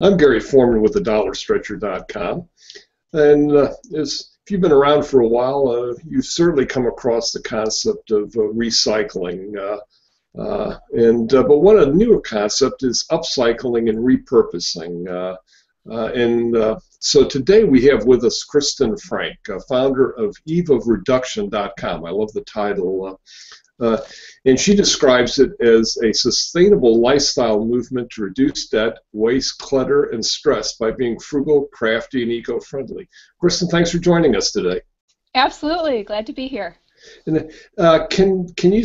I'm Gary Foreman with $1stretcher.com, and if you've been around for a while, you've certainly come across the concept of recycling. But one of the newer concept is upcycling and repurposing. So today we have with us Kristen Frank, founder of eveofreduction.com. I love the title. And she describes it as a sustainable lifestyle movement to reduce debt, waste, clutter, and stress by being frugal, crafty, and eco-friendly. Kristen, thanks for joining us today. Absolutely. Glad to be here. And, can you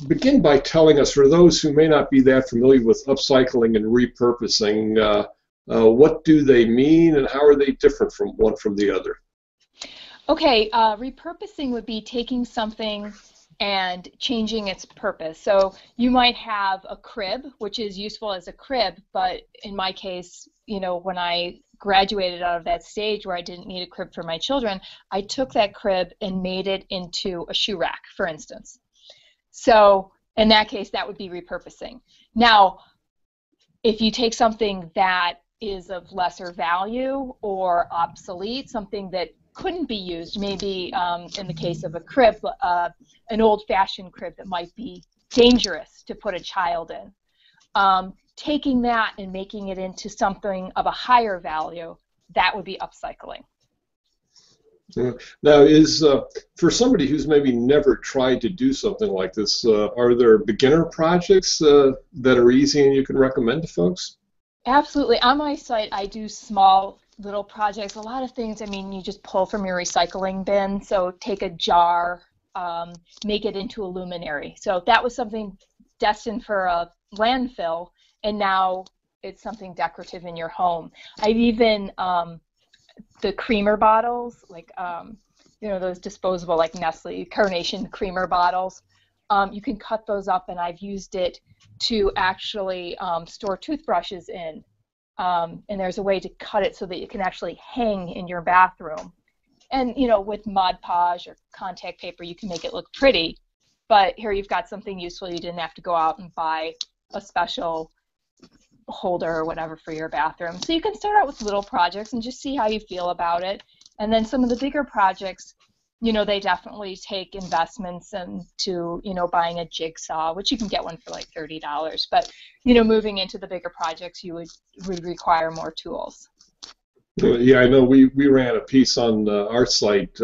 begin by telling us, for those who may not be that familiar with upcycling and repurposing, what do they mean and how are they different from one from the other? Okay, repurposing would be taking something and changing its purpose. So you might have a crib, which is useful as a crib, but in my case, when I graduated out of that stage where I didn't need a crib for my children, I took that crib and made it into a shoe rack, for instance. So in that case, that would be repurposing. Now, if you take something that is of lesser value or obsolete, something that couldn't be used, maybe in the case of a crib, an old-fashioned crib that might be dangerous to put a child in. Taking that and making it into something of a higher value, that would be upcycling. Now, for somebody who's maybe never tried to do something like this, are there beginner projects that are easy and you can recommend to folks? Absolutely. On my site, I do small little projects. A lot of things, you just pull from your recycling bin. So take a jar, make it into a luminary. So that was something destined for a landfill, and now it's something decorative in your home. I've even, the creamer bottles, like, those disposable, like Nestle Carnation creamer bottles, you can cut those up, and I've used it to actually store toothbrushes in. And there's a way to cut it so that it can actually hang in your bathroom. And, with Mod Podge or contact paper, you can make it look pretty. But here you've got something useful. You didn't have to go out and buy a special holder or whatever for your bathroom. So you can start out with little projects and just see how you feel about it. And then some of the bigger projects, they definitely take investments into, buying a jigsaw, which you can get one for like $30. But, moving into the bigger projects, you would require more tools. Yeah, I know we ran a piece on our site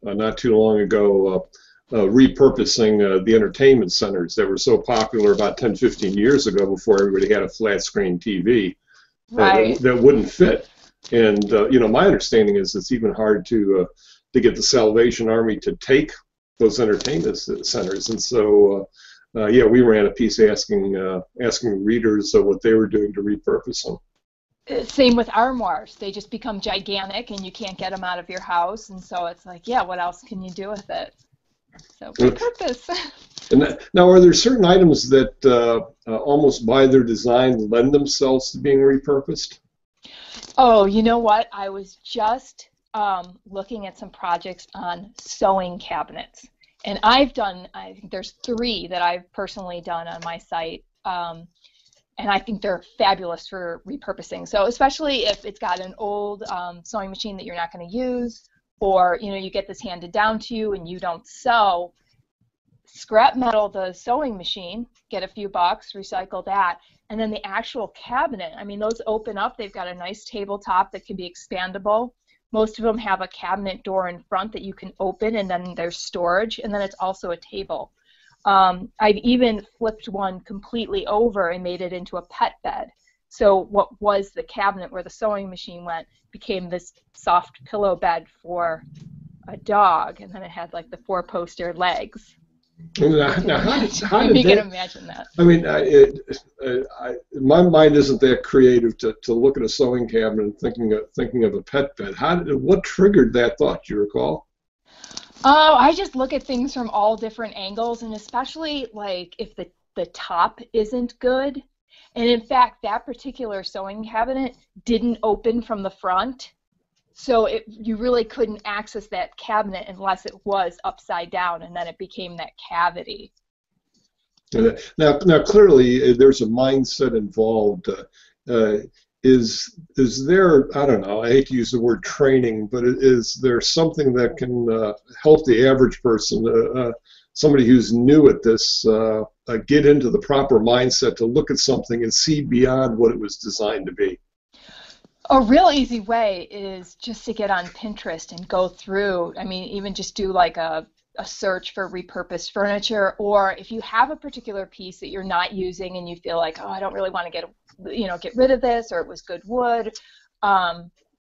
not too long ago repurposing the entertainment centers that were so popular about 10, 15 years ago before everybody had a flat screen TV Right. that wouldn't fit. And, my understanding is it's even hard to get the Salvation Army to take those entertainment centers. And so, we ran a piece asking readers what they were doing to repurpose them. Same with armoires. They just become gigantic and you can't get them out of your house. And so it's like, what else can you do with it? So repurpose. And now, are there certain items that almost by their design lend themselves to being repurposed? Oh, you know what? I was just looking at some projects on sewing cabinets. And I think there's 3 that I've personally done on my site. And I think they're fabulous for repurposing. So especially if it's got an old sewing machine that you're not going to use, or you get this handed down to you and you don't sew, scrap metal the sewing machine, get a few bucks, recycle that, and then the actual cabinet. Those open up. They've got a nice tabletop that can be expandable. Most of them have a cabinet door in front that you can open, and then there's storage, and then it's also a table. I've even flipped one completely over and made it into a pet bed. So what was the cabinet where the sewing machine went became this soft pillow bed for a dog, and then it had like the 4-poster legs. Now how did you that, can imagine that. My mind isn't that creative to look at a sewing cabinet and thinking of a pet bed. What triggered that thought? Do you recall? Oh, I just look at things from all different angles, and especially like if the top isn't good. And in fact, that particular sewing cabinet didn't open from the front. So you really couldn't access that cabinet unless it was upside down, and then it became that cavity. Now clearly, there's a mindset involved. is there, I don't know, I hate to use the word training, but is there something that can help the average person, somebody who's new at this, get into the proper mindset to look at something and see beyond what it was designed to be? A real easy way is just to get on Pinterest and go through, I mean, even just do like a search for repurposed furniture, or if you have a particular piece that you're not using and you feel like, oh, I don't really want to get rid of this, or it was good wood,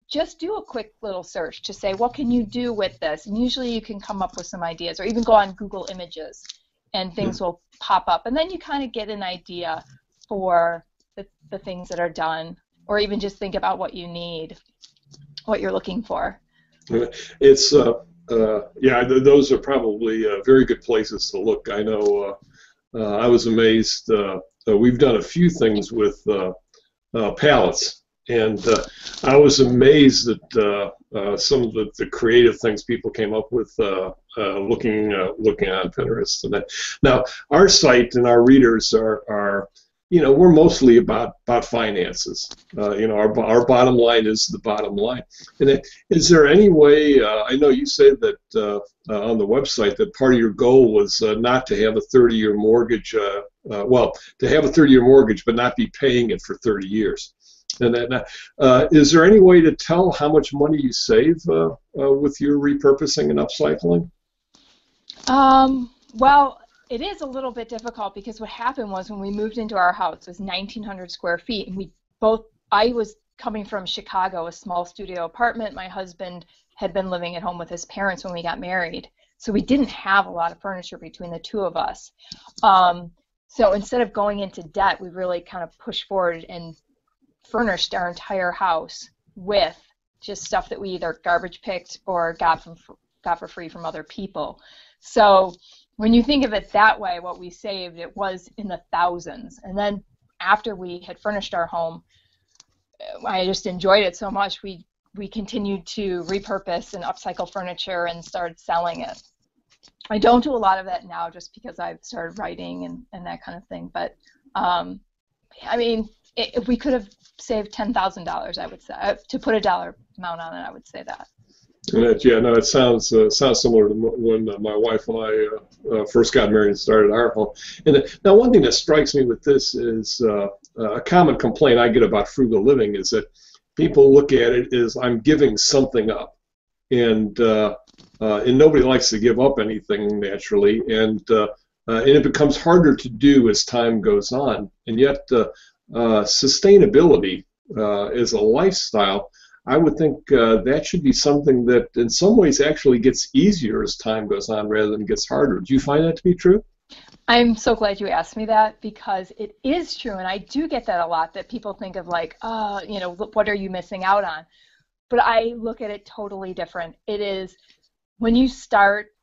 just do a quick little search to say, what can you do with this? And usually you can come up with some ideas, or even go on Google Images and things will pop up, and then you kind of get an idea for the things that are done, or even just think about what you need, what you're looking for. It's yeah, those are probably very good places to look. I know I was amazed. We've done a few things with pallets, and I was amazed at some of the creative things people came up with looking on Pinterest. And that. Now, our site and our readers are we're mostly about finances. Our bottom line is the bottom line. And is there any way, I know you said that on the website that part of your goal was not to have a 30-year mortgage, well, to have a 30-year mortgage but not be paying it for 30 years. And is there any way to tell how much money you save with your repurposing and upcycling? Well, it is a little bit difficult because what happened was when we moved into our house, it was 1,900 square feet, and I was coming from Chicago, a small studio apartment. My husband had been living at home with his parents when we got married, so we didn't have a lot of furniture between the two of us. So instead of going into debt, we really kind of pushed forward and furnished our entire house with just stuff that we either garbage picked or got for free from other people. So when you think of it that way, what we saved, it was in the thousands. And then after we had furnished our home, I just enjoyed it so much, we continued to repurpose and upcycle furniture and started selling it. I don't do a lot of that now just because I've started writing and that kind of thing. But, I mean, if we could have saved $10,000, I would say, to put a dollar amount on it, I would say that. Yeah, no, it sounds similar to when my wife and I first got married and started our home. And now, one thing that strikes me with this is a common complaint I get about frugal living is that people look at it as I'm giving something up, and nobody likes to give up anything naturally, and it becomes harder to do as time goes on. And yet, sustainability is a lifestyle. I would think that should be something that in some ways actually gets easier as time goes on rather than gets harder. Do you find that to be true? I'm so glad you asked me that because it is true, and I do get that a lot, that people think of like, what are you missing out on? But I look at it totally different. It is when you start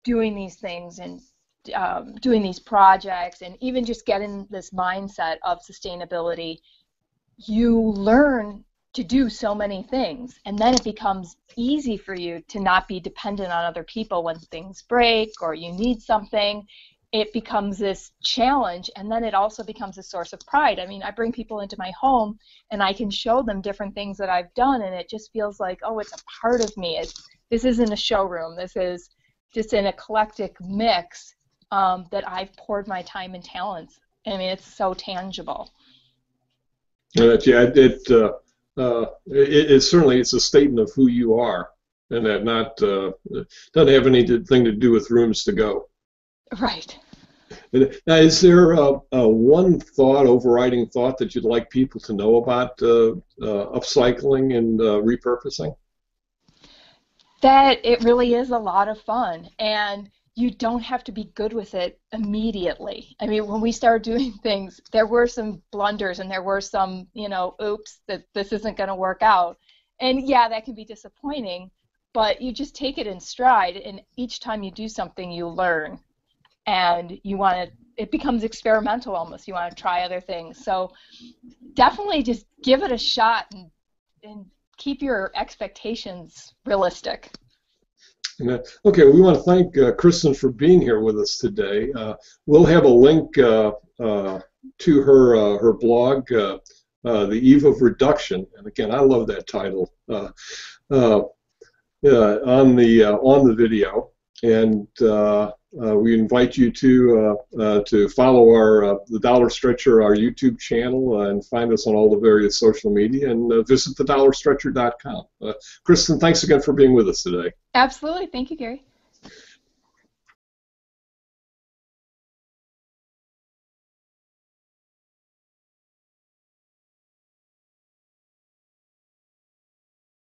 doing these things and doing these projects and even just getting this mindset of sustainability, you learn to do so many things, and then it becomes easy for you to not be dependent on other people when things break or you need something. It becomes this challenge, and then it also becomes a source of pride. I mean, I bring people into my home and I can show them different things that I've done, and it just feels like, oh, it's a part of me. This isn't a showroom. This is just an eclectic mix that I've poured my time and talents. I mean, it's so tangible. Yeah, it certainly it's a statement of who you are, and that doesn't have anything to do with rooms to go. Right. Now, is there one overriding thought that you'd like people to know about upcycling and repurposing? That it really is a lot of fun, and you don't have to be good with it immediately. I mean, when we started doing things, there were some blunders and there were some, oops, that this isn't going to work out. And yeah, that can be disappointing, but you just take it in stride, and each time you do something, you learn. And it becomes experimental almost. You want to try other things. So definitely just give it a shot and keep your expectations realistic. Okay, we want to thank Kristen for being here with us today. We'll have a link to her blog The Eve of Reduction, and again, I love that title, uh, on the video, and we invite you to follow our the Dollar Stretcher, our YouTube channel, and find us on all the various social media, and visit thedollarstretcher.com. Kristen, thanks again for being with us today. Absolutely. Thank you, Gary.